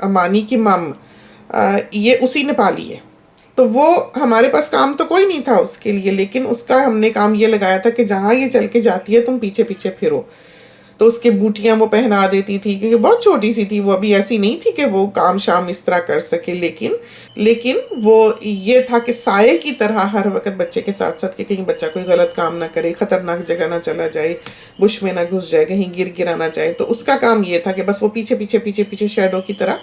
अमानी की मम, ये उसी नेपाली है। तो वो हमारे पास काम तो कोई नहीं था उसके लिए, लेकिन उसका हमने काम ये लगाया था कि जहाँ ये चल के जाती है तुम पीछे पीछे फिरो। तो उसके बूटियाँ वो पहना देती थी, क्योंकि बहुत छोटी सी थी वो, अभी ऐसी नहीं थी कि वो काम शाम इस तरह कर सके, लेकिन वो ये था कि साये की तरह हर वक्त बच्चे के साथ साथ, कि कहीं बच्चा कोई गलत काम ना करे, ख़तरनाक जगह ना चला जाए, बुश में ना घुस जाए, कहीं गिर गिरा ना जाए। तो उसका काम ये था कि बस वो पीछे पीछे पीछे पीछे शेडो की तरह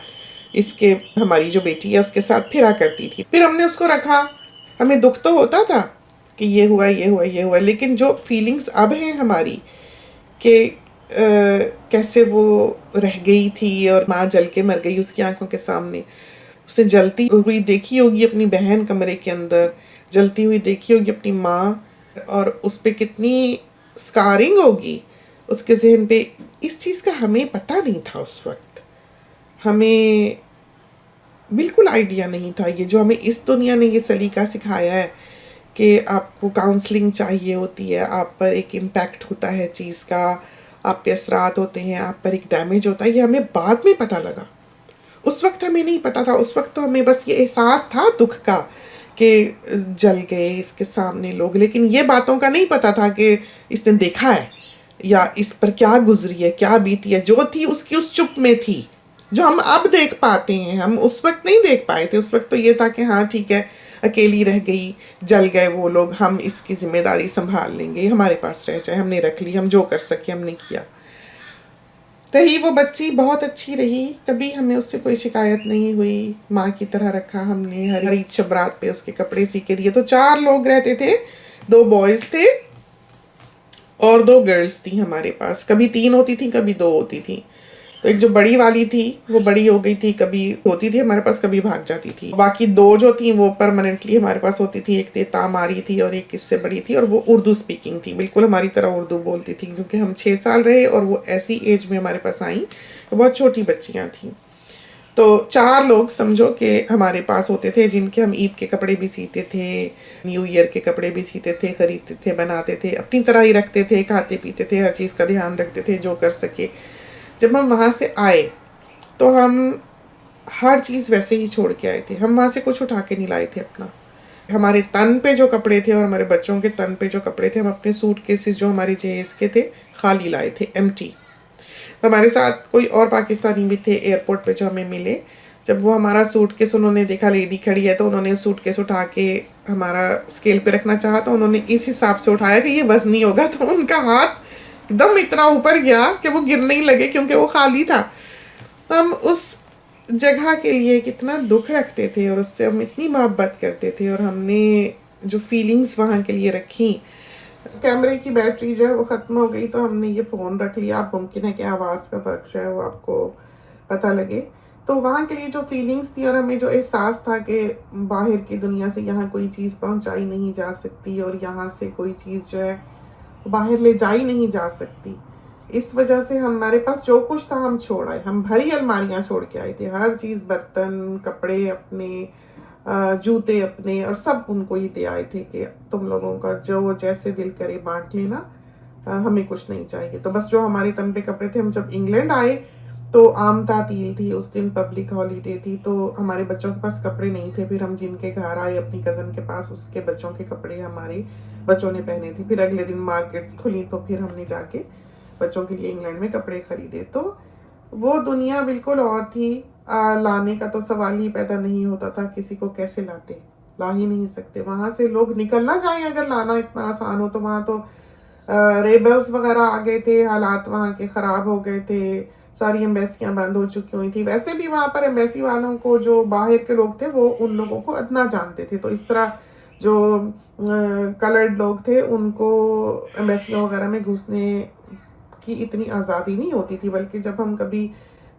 इसके, हमारी जो बेटी है उसके साथ फिरा करती थी। फिर हमने उसको रखा। हमें दुख तो होता था कि ये हुआ ये हुआ ये हुआ, लेकिन जो फीलिंग्स अब हैं हमारी कि कैसे वो रह गई थी और माँ जल के मर गई उसकी आंखों के सामने, उसे जलती हुई देखी होगी अपनी बहन कमरे के अंदर, जलती हुई देखी होगी अपनी माँ, और उस पर कितनी स्कारिंग होगी उसके जहन पे। इस चीज़ का हमें पता नहीं था उस वक्त, हमें बिल्कुल आइडिया नहीं था। ये जो हमें इस दुनिया ने ये सलीका सिखाया है कि आपको काउंसलिंग चाहिए होती है, आप पर एक इम्पैक्ट होता है चीज़ का, आप पे असरात होते हैं, आप पर एक डैमेज होता है, ये हमें बाद में पता लगा। उस वक्त हमें नहीं पता था। उस वक्त तो हमें बस ये एहसास था दुख का कि जल गए इसके सामने लोग, लेकिन ये बातों का नहीं पता था कि इसने देखा है या इस पर क्या गुजरी है, क्या बीती है। जो थी उसकी उस चुप में थी, जो हम अब देख पाते हैं, हम उस वक्त नहीं देख पाए थे। उस वक्त तो ये था कि हाँ ठीक है, अकेली रह गई, जल गए वो लोग, हम इसकी जिम्मेदारी संभाल लेंगे, हमारे पास रह जाए, हमने रख ली, हम जो कर सके हमने किया। रही वो बच्ची बहुत अच्छी रही, कभी हमें उससे कोई शिकायत नहीं हुई, माँ की तरह रखा हमने। हर ईद शबरात पे उसके कपड़े सी के दिए। तो 4 लोग रहते थे, 2 बॉयज़ थे और 2 गर्ल्स थी हमारे पास। कभी 3 होती थी, कभी 2 होती थी। तो एक जो बड़ी वाली थी वो बड़ी हो गई थी, कभी होती थी हमारे पास, कभी भाग जाती थी। बाकी 2 जो थी वो परमानेंटली हमारे पास होती थी। एक तामारी थी और एक इससे बड़ी थी, और वो उर्दू स्पीकिंग थी, बिल्कुल हमारी तरह उर्दू बोलती थी, क्योंकि हम 6 साल रहे और वो ऐसी एज में हमारे पास आई तो बहुत छोटी बच्चियाँ थीं। तो 4 लोग समझो कि हमारे पास होते थे, जिनके हम ईद के कपड़े भी सीते थे, न्यू ईयर के कपड़े भी सीते थे, ख़रीदते थे, बनाते थे, अपनी तरह ही रखते थे, खाते पीते थे, हर चीज़ का ध्यान रखते थे जो कर सके। जब हम वहाँ से आए तो हम हर चीज़ वैसे ही छोड़ के आए थे। हम वहाँ से कुछ उठा के नहीं लाए थे अपना। हमारे तन पे जो कपड़े थे और हमारे बच्चों के तन पे जो कपड़े थे, हम अपने सूट केसेस जो हमारे जेएस के थे खाली लाए थे, एम्प्टी। हमारे साथ कोई और पाकिस्तानी भी थे एयरपोर्ट पे जो हमें मिले। जब वो हमारा सूटकेस, उन्होंने देखा लेडी खड़ी है, तो उन्होंने सूटकेस उठा के हमारा स्केल पे रखना चाहा, तो उन्होंने इस हिसाब से उठाया कि ये वज़नी होगा, तो उनका हाथ एकदम इतना ऊपर गया कि वो गिरने ही लगे, क्योंकि वो खाली था। तो हम उस जगह के लिए कितना दुख रखते थे और उससे हम इतनी मोहब्बत करते थे, और हमने जो फीलिंग्स वहाँ के लिए रखी। कैमरे की बैटरी जो है वो ख़त्म हो गई, तो हमने ये फ़ोन रख लिया। अब मुमकिन है कि आवाज़ का फ़र्क जो है वो आपको पता लगे। तो वहाँ के लिए जो फीलिंग्स थी और हमें जो एहसास था कि बाहर की दुनिया से यहाँ कोई चीज़ पहुँचाई नहीं जा सकती, और यहाँ से कोई चीज़ जो है बाहर ले जाई नहीं जा सकती, इस वजह से हमारे पास जो कुछ था हम छोड़ आए। हम भरी अलमारियाँ छोड़ के आए थे, हर चीज़, बर्तन, कपड़े अपने, जूते अपने, और सब उनको ही दे आए थे कि तुम लोगों का जो जैसे दिल करे बांट लेना, हमें कुछ नहीं चाहिए। तो बस जो हमारे तन पे कपड़े थे, हम जब इंग्लैंड आए तो आम तातील थी, उस दिन पब्लिक हॉलीडे थी, तो हमारे बच्चों के पास कपड़े नहीं थे। फिर हम जिनके घर आए अपनी कज़न के पास, उसके बच्चों के कपड़े हमारे बच्चों ने पहने थे। फिर अगले दिन मार्केट्स खुली तो फिर हमने जाके बच्चों के लिए इंग्लैंड में कपड़े खरीदे। तो वो दुनिया बिल्कुल और थी। लाने का तो सवाल ही पैदा नहीं होता था, किसी को कैसे लाते, ला ही नहीं सकते। वहाँ से लोग निकलना चाहें अगर लाना इतना आसान हो, तो वहाँ तो रेबल्स वगैरह आ गए थे, हालात वहाँ के ख़राब हो गए थे, सारी एम्बेसियां बंद हो चुकी हुई थी। वैसे भी वहाँ पर एम्बेसी वालों को, जो बाहर के लोग थे, वो उन लोगों को अदना जानते थे। तो इस तरह जो कलर्ड लोग थे उनको एम्बेसियों वगैरह में घुसने की इतनी आज़ादी नहीं होती थी। बल्कि जब हम कभी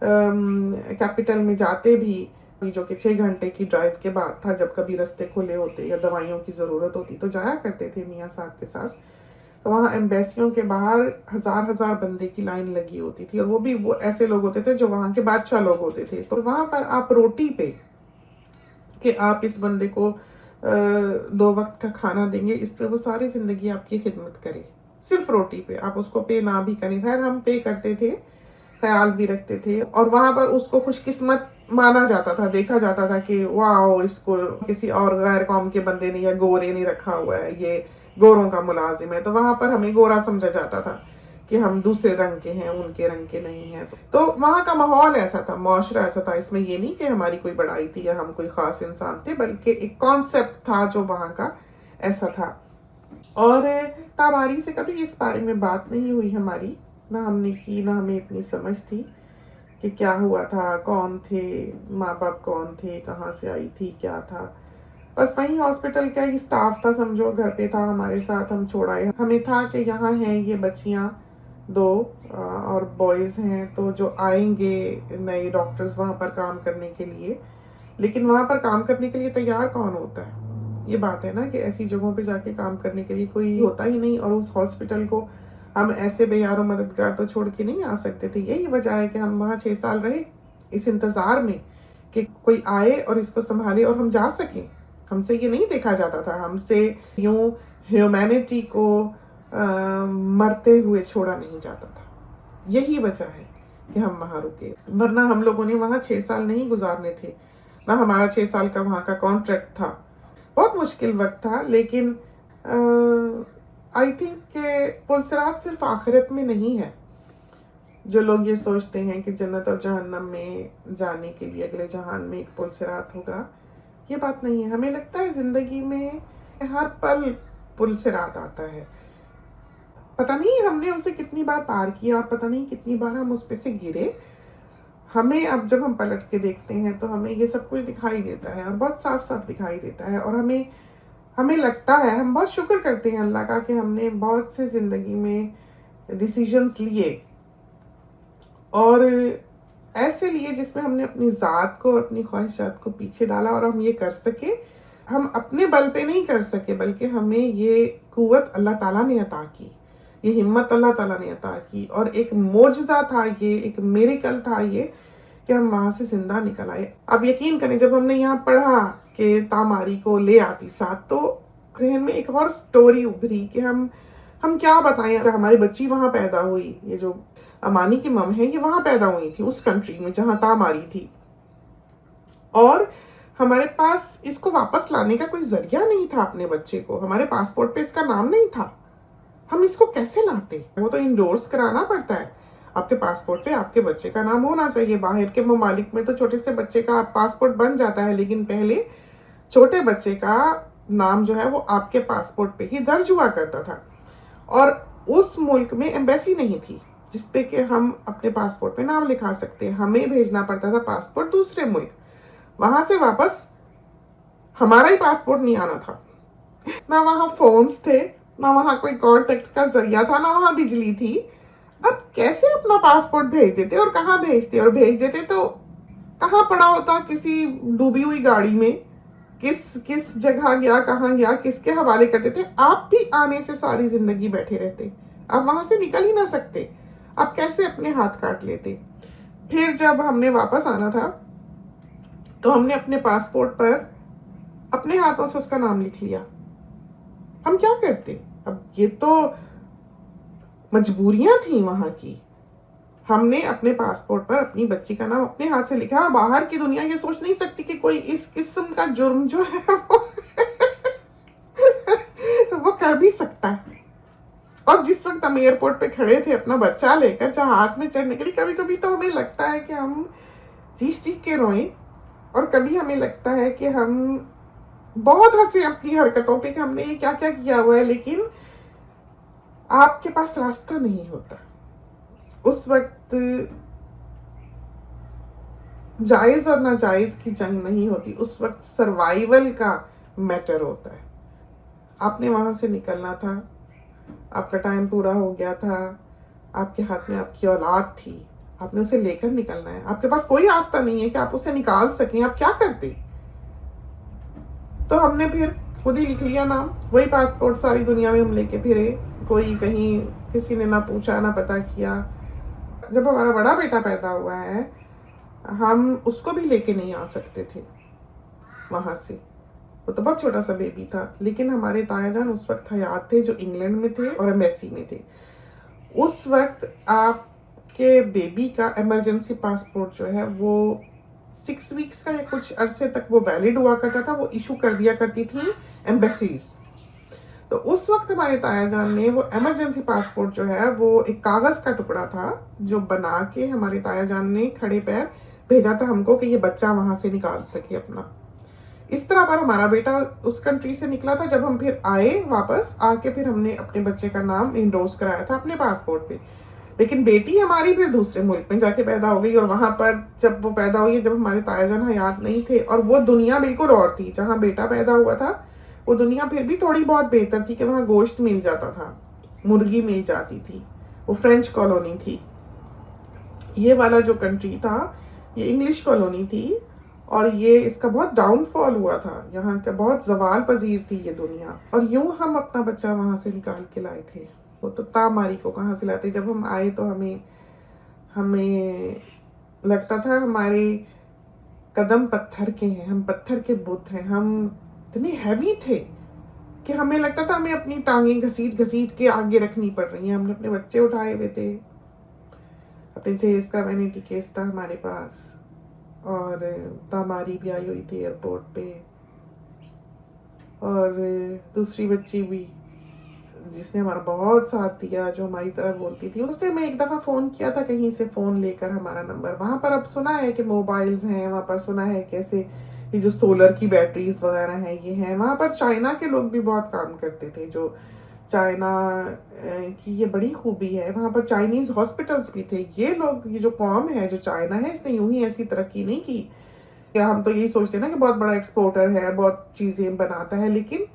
कैपिटल में जाते भी, जो कि 6 घंटे की ड्राइव के बाद था, जब कभी रास्ते खुले होते या दवाइयों की ज़रूरत होती तो जाया करते थे मियाँ साहब के साथ। तो वहाँ एम्बेसियों के बाहर हजार हजार बंदे की लाइन लगी होती थी, और वो भी वो ऐसे लोग होते थे जो वहाँ के बादशाह लोग होते थे। तो वहाँ पर आप रोटी पे कि आप इस बंदे को 2 वक्त का खाना देंगे, इस पे वो सारी जिंदगी आपकी खिदमत करे, सिर्फ रोटी पे। आप उसको पे ना भी करें, खैर हम पे करते थे, ख्याल भी रखते थे। और वहां पर उसको खुशकिस्मत माना जाता था, देखा जाता था कि वाह, इसको किसी और गैर कौम के बंदे ने या गोरे ने रखा हुआ है, ये गोरों का मुलाजिम है। तो वहां पर हमें गोरा समझा जाता था कि हम दूसरे रंग के हैं, उनके रंग के नहीं हैं। तो वहाँ का माहौल ऐसा था, मुआशरा ऐसा था। इसमें ये नहीं कि हमारी कोई बड़ाई थी या हम कोई खास इंसान थे, बल्कि एक कॉन्सेप्ट था जो वहाँ का ऐसा था। और तामारी से कभी इस बारे में बात नहीं हुई हमारी, ना हमने की, ना हमें इतनी समझ थी कि क्या हुआ था, कौन थे माँ बाप, कौन थे, कहाँ से आई थी, क्या था। बस वहीं हॉस्पिटल का ही स्टाफ था, समझो घर पे था हमारे साथ, हम छोड़ाए। हमें था कि यहाँ हैं ये बच्चियाँ 2 और बॉयज़ हैं, तो जो आएंगे नए डॉक्टर्स वहाँ पर काम करने के लिए। लेकिन वहाँ पर काम करने के लिए तैयार कौन होता है? ये बात है ना कि ऐसी जगहों पे जाके काम करने के लिए कोई होता ही नहीं। और उस हॉस्पिटल को हम ऐसे बेयारो मददगार तो छोड़ के नहीं आ सकते थे। यही वजह है कि हम वहाँ 6 साल रहे, इस इंतज़ार में कि कोई आए और इसको संभाले और हम जा सकें। हमसे ये नहीं देखा जाता था, हमसे यूं ह्यूमैनिटी को मरते हुए छोड़ा नहीं जाता था। यही वजह है कि हम वहाँ रुके, वरना हम लोगों ने वहाँ 6 साल नहीं गुजारने थे, ना हमारा 6 साल का वहाँ का कॉन्ट्रैक्ट था। बहुत मुश्किल वक्त था, लेकिन आई थिंक कि पुलसिरात सिर्फ आखिरत में नहीं है। जो लोग ये सोचते हैं कि जन्नत और जहन्नम में जाने के लिए अगले जहान में एक पुलसिरात होगा, ये बात नहीं है। हमें लगता है ज़िंदगी में हर पल पुलसिरात आता है। पता नहीं हमने उसे कितनी बार पार किया और पता नहीं कितनी बार हम उस पे से गिरे। हमें अब जब हम पलट के देखते हैं तो हमें ये सब कुछ दिखाई देता है, और बहुत साफ साफ दिखाई देता है। और हमें लगता है, हम बहुत शुक्र करते हैं अल्लाह का कि हमने बहुत से ज़िंदगी में डिसीजंस लिए, और ऐसे लिए जिसमें हमने अपनी ज़ात को और अपनी ख्वाहिशात को पीछे डाला, और हम ये कर सके। हम अपने बल पे नहीं कर सके, बल्कि हमें ये कुव्वत अल्लाह ताला ने अता की, ये हिम्मत अल्लाह ताला ने अता की। और एक मोजज़ा था ये, एक मिरेकल था ये कि हम वहाँ से जिंदा निकल आए। अब यकीन करें, जब हमने यहाँ पढ़ा कि तामारी को ले आती साथ, तो जहन में एक और स्टोरी उभरी कि हम क्या बताएं। हमारी बच्ची वहाँ पैदा हुई, ये जो अमानी की मम है, ये वहाँ पैदा हुई थी उस कंट्री में जहाँ तामारी थी, और हमारे पास इसको वापस लाने का कोई जरिया नहीं था अपने बच्चे को। हमारे पासपोर्ट पे इसका नाम नहीं था, हम इसको कैसे लाते? वो तो इंडोर्स कराना पड़ता है, आपके पासपोर्ट पे आपके बच्चे का नाम होना चाहिए। बाहर के ममालिक में तो छोटे से बच्चे का पासपोर्ट बन जाता है, लेकिन पहले छोटे बच्चे का नाम जो है वो आपके पासपोर्ट पे ही दर्ज हुआ करता था। और उस मुल्क में एम्बेसी नहीं थी जिसपे कि हम अपने पासपोर्ट पे नाम लिखा सकते। हमें भेजना पड़ता था पासपोर्ट दूसरे मुल्क, वहां से वापस हमारा ही पासपोर्ट नहीं आना था। ना वहाँ फोन्स थे, ना वहाँ कोई कांटेक्ट का जरिया था, ना वहाँ बिजली थी। अब कैसे अपना पासपोर्ट भेज देते, और कहाँ भेजते, और भेज देते तो कहाँ पड़ा होता, किसी डूबी हुई गाड़ी में, किस जगह गया, कहाँ गया, किसके हवाले करते थे। आप भी आने से सारी जिंदगी बैठे रहते, आप वहां से निकल ही ना सकते, आप कैसे अपने हाथ काट लेते। फिर जब हमने वापस आना था तो हमने अपने पासपोर्ट पर अपने हाथों से उसका नाम लिख लिया। हम क्या करते? अब ये तो मजबूरियां थी वहां की। हमने अपने पासपोर्ट पर अपनी बच्ची का नाम अपने हाथ से लिखा, और बाहर की दुनिया ये सोच नहीं सकती कि कोई इस किस्म का जुर्म जो है वो कर भी सकता है। और जिस वक्त हम एयरपोर्ट पे खड़े थे अपना बच्चा लेकर जहाज में चढ़ने के लिए, कभी कभी तो हमें लगता है कि हम चीख चीख के रोएं, और कभी हमें लगता है कि हम बहुत हंसे अपनी हरकतों पे कि हमने ये क्या क्या किया हुआ है। लेकिन आपके पास रास्ता नहीं होता। उस वक्त जायज़ और नाजायज़ की जंग नहीं होती, उस वक्त सर्वाइवल का मैटर होता है। आपने वहाँ से निकलना था, आपका टाइम पूरा हो गया था, आपके हाथ में आपकी औलाद थी, आपने उसे लेकर निकलना है। आपके पास कोई रास्ता नहीं है कि आप उसे निकाल सकें, आप क्या करते? तो हमने फिर खुद ही लिख लिया नाम, वही पासपोर्ट सारी दुनिया में हम लेके फिरे, कोई कहीं किसी ने ना पूछा ना पता किया। जब हमारा बड़ा बेटा पैदा हुआ है, हम उसको भी लेके नहीं आ सकते थे वहाँ से, वो तो बहुत छोटा सा बेबी था, लेकिन हमारे ताया जान उस वक्त हयात थे जो इंग्लैंड में थे और एम्बेसी में थे। उस वक्त आपके बेबी का इमरजेंसी पासपोर्ट जो है वो 6 वीक्स का या कुछ अरसे तक वो वैलिड हुआ करता था, वो इशू कर दिया करती थी एम्बेसीज। तो उस वक्त हमारे ताया जान ने वो इमरजेंसी पासपोर्ट जो है वो एक कागज़ का टुकड़ा था जो बना के हमारे ताया जान ने खड़े पैर भेजा था हमको कि ये बच्चा वहाँ से निकाल सके अपना। इस तरह पर हमारा बेटा उस कंट्री से निकला था। जब हम फिर आए वापस आके फिर हमने अपने बच्चे का नाम इंडोर्स कराया था अपने पासपोर्ट पे, लेकिन बेटी हमारी फिर दूसरे मुल्क में जाके पैदा हो गई। और वहां पर जब वो पैदा हुई, जब हमारे तायाजान हयात नहीं थे, और वो दुनिया बिल्कुल और थी। जहाँ बेटा पैदा हुआ था वो दुनिया फिर भी थोड़ी बहुत बेहतर थी कि वहाँ गोश्त मिल जाता था, मुर्गी मिल जाती थी, वो फ्रेंच कॉलोनी थी। ये वाला जो कंट्री था ये इंग्लिश कॉलोनी थी, और ये इसका बहुत डाउनफॉल हुआ था, यहाँ का बहुत जवाल पजीर थी ये दुनिया। और यूं हम अपना बच्चा वहाँ से निकाल के लाए थे। वो तो तामारी को कहाँ से लाते। जब हम आए तो हमें हमें लगता था हमारे कदम पत्थर के हैं, हम पत्थर के बुत हैं। हम इतने हैवी थे कि हमें लगता था हमें अपनी टांगें घसीट घसीट के आगे रखनी पड़ रही हैं। हमने अपने बच्चे उठाए हुए थे, अपने जहेज का वैनिटी केस था हमारे पास, और तामारी भी आई हुई थी एयरपोर्ट पे, और दूसरी बच्ची भी जिसने हमारा बहुत साथ दिया, जो हमारी तरह बोलती थी। उसने मैं एक दफ़ा फ़ोन किया था कहीं से, फ़ोन लेकर हमारा नंबर। वहाँ पर अब सुना है कि मोबाइल्स हैं, वहाँ पर सुना है कैसे ये जो सोलर की बैटरीज वगैरह हैं ये हैं। वहाँ पर चाइना के लोग भी बहुत काम करते थे, जो चाइना की ये बड़ी खूबी है, वहाँ पर चाइनीज़ हॉस्पिटल्स भी थे। ये लोग, ये जो कौम है जो चाइना है, इसने यूं ही ऐसी तरक्की नहीं की। क्या हम तो यही सोचते हैं ना कि बहुत बड़ा एक्सपोर्टर है, बहुत चीज़ें बनाता है, लेकिन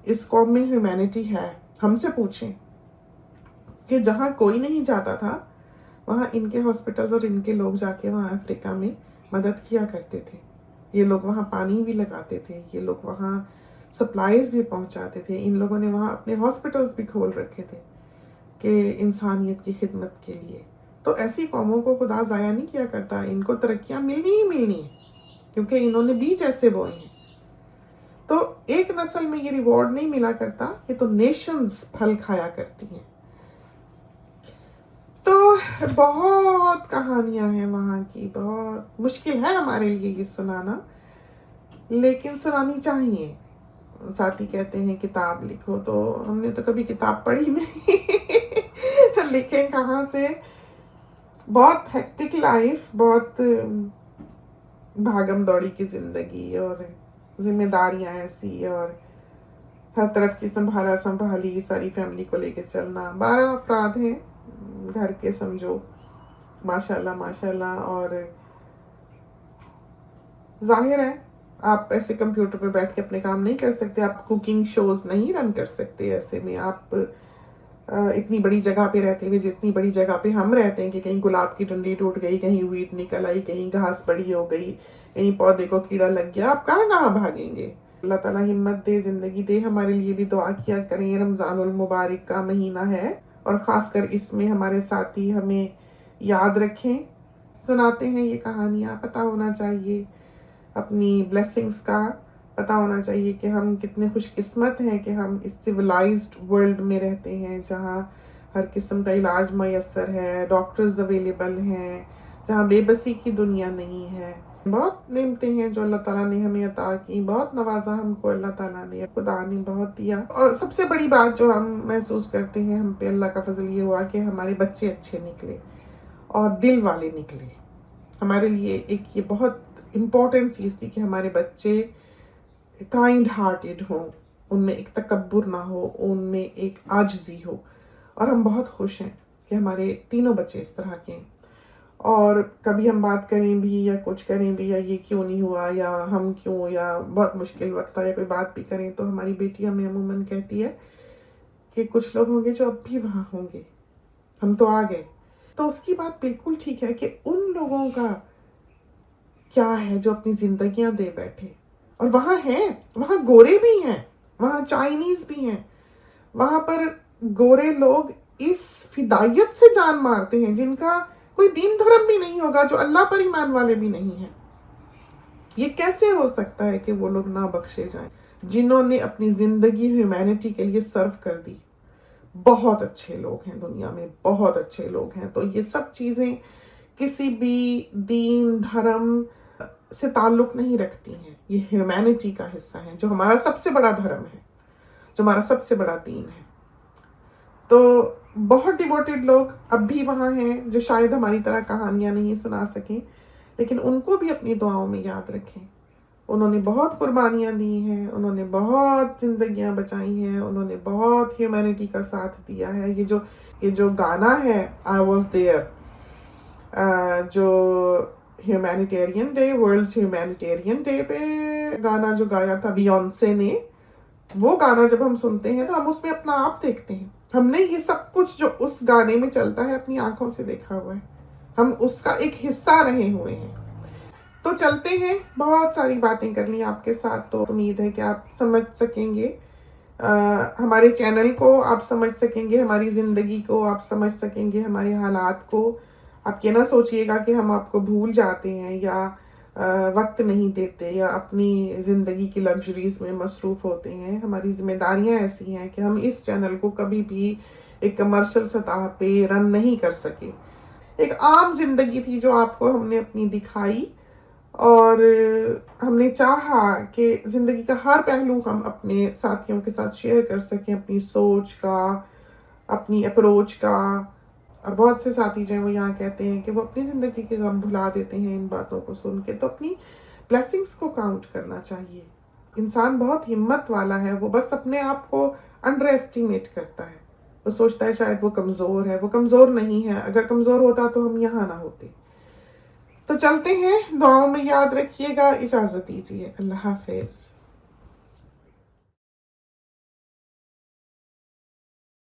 इस कौम में ह्यूमैनिटी है। हमसे पूछें कि जहाँ कोई नहीं जाता था वहाँ इनके हॉस्पिटल्स और इनके लोग जाके वहाँ अफ्रीका में मदद किया करते थे। ये लोग वहाँ पानी भी लगाते थे, ये लोग वहाँ सप्लाईज भी पहुँचाते थे। इन लोगों ने वहाँ अपने हॉस्पिटल्स भी खोल रखे थे कि इंसानियत की खिदमत के लिए। तो ऐसी कौमों को खुदा ज़ाया नहीं किया करता, इनको तरक्कियाँ मिलनी ही मिलनी है, क्योंकि इन्होंने बीज ऐसे बोए हैं। तो एक नस्ल में ये रिवॉर्ड नहीं मिला करता, ये तो नेशंस फल खाया करती हैं। तो बहुत कहानियां हैं वहाँ की, बहुत मुश्किल है हमारे लिए ये सुनाना, लेकिन सुनानी चाहिए। साथी कहते हैं किताब लिखो, तो हमने तो कभी किताब पढ़ी नहीं लिखें कहाँ से। बहुत हेक्टिक लाइफ, बहुत भागम दौड़ी की ज़िंदगी, और जिम्मेदारियां ऐसी, और हर तरफ की संभाला संभाली, सारी फैमिली को लेके चलना। 12 अफराद हैं घर के, समझो, माशाल्लाह माशाल्लाह। और जाहिर है आप ऐसे कंप्यूटर पे बैठ के अपने काम नहीं कर सकते, आप कुकिंग शोज नहीं रन कर सकते। ऐसे में आप इतनी बड़ी जगह पे रहते हुए, जितनी बड़ी जगह पे हम रहते हैं, कि कहीं गुलाब की डंडी टूट गई, कहीं वीट निकल आई, कहीं घास बड़ी हो गई, कहीं पौधे को कीड़ा लग गया, आप कहाँ कहाँ भागेंगे। अल्लाह ताला हिम्मत दे, ज़िंदगी दे। हमारे लिए भी दुआ किया करें। रमज़ानुल मुबारक का महीना है, और ख़ासकर इसमें हमारे साथी हमें याद रखें। सुनाते हैं ये कहानियाँ, पता होना चाहिए अपनी ब्लेसिंग्स का, पता होना चाहिए कि हम कितने खुशकिस्मत हैं कि हम इस सिविलाइज्ड वर्ल्ड में रहते हैं, जहाँ हर किस्म का इलाज मैसर है, डॉक्टर्स अवेलेबल हैं, जहाँ बेबसी की दुनिया नहीं है। बहुत नेमतें हैं जो अल्लाह ताला ने हमें अता की, बहुत नवाजा हमको अल्लाह ताला ने, खुदा ने बहुत दिया। और सबसे बड़ी बात जो हम महसूस करते हैं, हम पे अल्लाह का फजल ये हुआ कि हमारे बच्चे अच्छे निकले और दिल वाले निकले। हमारे लिए एक ये बहुत इम्पॉर्टेंट चीज़ थी कि हमारे बच्चे काइंड हार्टेड हों, उनमें एक तकब्बुर ना हो, उनमें एक आजिज़ी हो। और हम बहुत खुश हैं कि हमारे तीनों बच्चे इस तरह के हैं। और कभी हम बात करें भी या कुछ करें भी या ये क्यों नहीं हुआ या हम क्यों या बहुत मुश्किल वक्त था या कोई बात भी करें तो हमारी बेटी हमें अमूमन कहती है कि कुछ लोग होंगे जो अब भी वहाँ होंगे, हम तो आ गए। तो उसकी बात बिल्कुल ठीक है कि उन लोगों का क्या है जो अपनी जिंदगियां दे बैठे और वहाँ हैं, वहाँ गोरे भी हैं, वहाँ चाइनीज भी हैं, वहाँ पर गोरे लोग इस फिदायत से जान मारते हैं जिनका कोई दीन धर्म भी नहीं होगा, जो अल्लाह पर ईमान वाले भी नहीं हैं। ये कैसे हो सकता है कि वो लोग ना बख्शे जाएं जिन्होंने अपनी जिंदगी ह्यूमैनिटी के लिए सर्व कर दी। बहुत अच्छे लोग हैं दुनिया में, बहुत अच्छे लोग हैं। तो ये सब चीज़ें किसी भी दीन धर्म से ताल्लुक नहीं रखती हैं, ये ह्यूमैनिटी का हिस्सा है, जो हमारा सबसे बड़ा धर्म है, जो हमारा सबसे बड़ा दीन है। तो बहुत डिवोटेड लोग अब भी वहाँ हैं जो शायद हमारी तरह कहानियाँ नहीं सुना सकें, लेकिन उनको भी अपनी दुआओं में याद रखें। उन्होंने बहुत कुर्बानियाँ दी हैं, उन्होंने बहुत जिंदगियाँ बचाई हैं, उन्होंने बहुत ह्यूमैनिटी का साथ दिया है। ये जो गाना है आई वॉज देयर, जो humanitarian day, world humanitarian day पे गाना जो गाया था बियॉन्से ने, वो गाना जब हम सुनते हैं तो हम उसमें अपना आप देखते हैं। हमने ये सब कुछ जो उस गाने में चलता है अपनी आंखों से देखा हुआ है, हम उसका एक हिस्सा रहे हुए हैं। तो चलते हैं, बहुत सारी बातें कर ली आपके साथ, तो उम्मीद है कि आप समझ सकेंगे हमारे चैनल को, आप समझ सकेंगे हमारी ज़िंदगी को, आप समझ सकेंगे हमारे हालात को। आप ये ना सोचिएगा कि हम आपको भूल जाते हैं या वक्त नहीं देते या अपनी ज़िंदगी की लग्जरीज में मसरूफ़ होते हैं। हमारी जिम्मेदारियां ऐसी हैं कि हम इस चैनल को कभी भी एक कमर्शियल सतह पे रन नहीं कर सके। एक आम जिंदगी थी जो आपको हमने अपनी दिखाई, और हमने चाहा कि ज़िंदगी का हर पहलू हम अपने साथियों के साथ शेयर कर सकें, अपनी सोच का, अपनी अप्रोच का। और बहुत से साथी जो हैं वो यहाँ कहते हैं कि वो अपनी ज़िंदगी के गम भुला देते हैं इन बातों को सुन के। तो अपनी ब्लेसिंग्स को काउंट करना चाहिए। इंसान बहुत हिम्मत वाला है, वो बस अपने आप को अंडर एस्टिमेट करता है। वो सोचता है शायद वो कमज़ोर है, वो कमज़ोर नहीं है। अगर कमज़ोर होता तो हम यहाँ ना होते। तो चलते हैं, दुआओं में याद रखिएगा। इजाज़त दीजिए, अल्लाह हाफिज़।